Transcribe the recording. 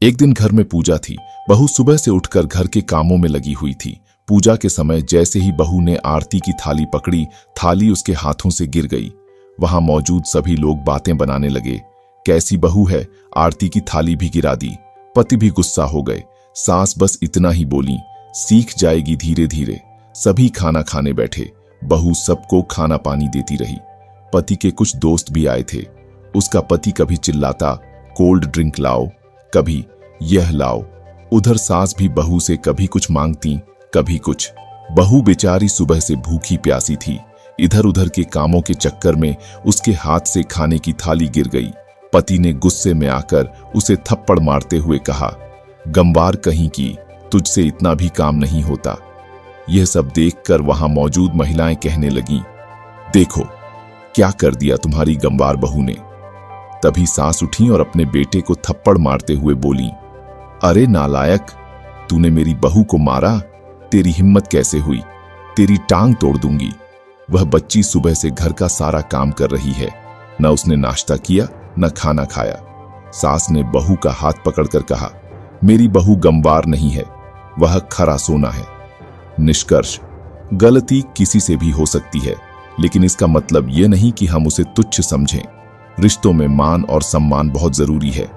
एक दिन घर में पूजा थी। बहू सुबह से उठकर घर के कामों में लगी हुई थी। पूजा के समय जैसे ही बहू ने आरती की थाली पकड़ी, थाली उसके हाथों से गिर गई। वहां मौजूद सभी लोग बातें बनाने लगे। कैसी बहू है, आरती की थाली भी गिरा दी। पति भी गुस्सा हो गए। सास बस इतना ही बोली, सीख जाएगी धीरे धीरे। सभी खाना खाने बैठे। बहू सबको खाना पानी देती रही। पति के कुछ दोस्त भी आए थे। उसका पति कभी चिल्लाता, कोल्ड ड्रिंक लाओ, कभी यह लाओ। उधर सास भी बहू से कभी कुछ मांगती, कभी कुछ। बहू बेचारी सुबह से भूखी प्यासी थी। इधर उधर के कामों के चक्कर में उसके हाथ से खाने की थाली गिर गई। पति ने गुस्से में आकर उसे थप्पड़ मारते हुए कहा, गंवार कहीं की, तुझसे इतना भी काम नहीं होता। यह सब देखकर वहां मौजूद महिलाएं कहने लगीं, देखो क्या कर दिया तुम्हारी गंवार बहू ने। तभी सास उठी और अपने बेटे को थप्पड़ मारते हुए बोली, अरे नालायक, तूने मेरी बहू को मारा, तेरी हिम्मत कैसे हुई, तेरी टांग तोड़ दूंगी। वह बच्ची सुबह से घर का सारा काम कर रही है, न उसने नाश्ता किया न खाना खाया। सास ने बहू का हाथ पकड़कर कहा, मेरी बहू गंवार नहीं है, वह खरा सोना है। निष्कर्ष, गलती किसी से भी हो सकती है, लेकिन इसका मतलब यह नहीं कि हम उसे तुच्छ समझें। रिश्तों में मान और सम्मान बहुत जरूरी है।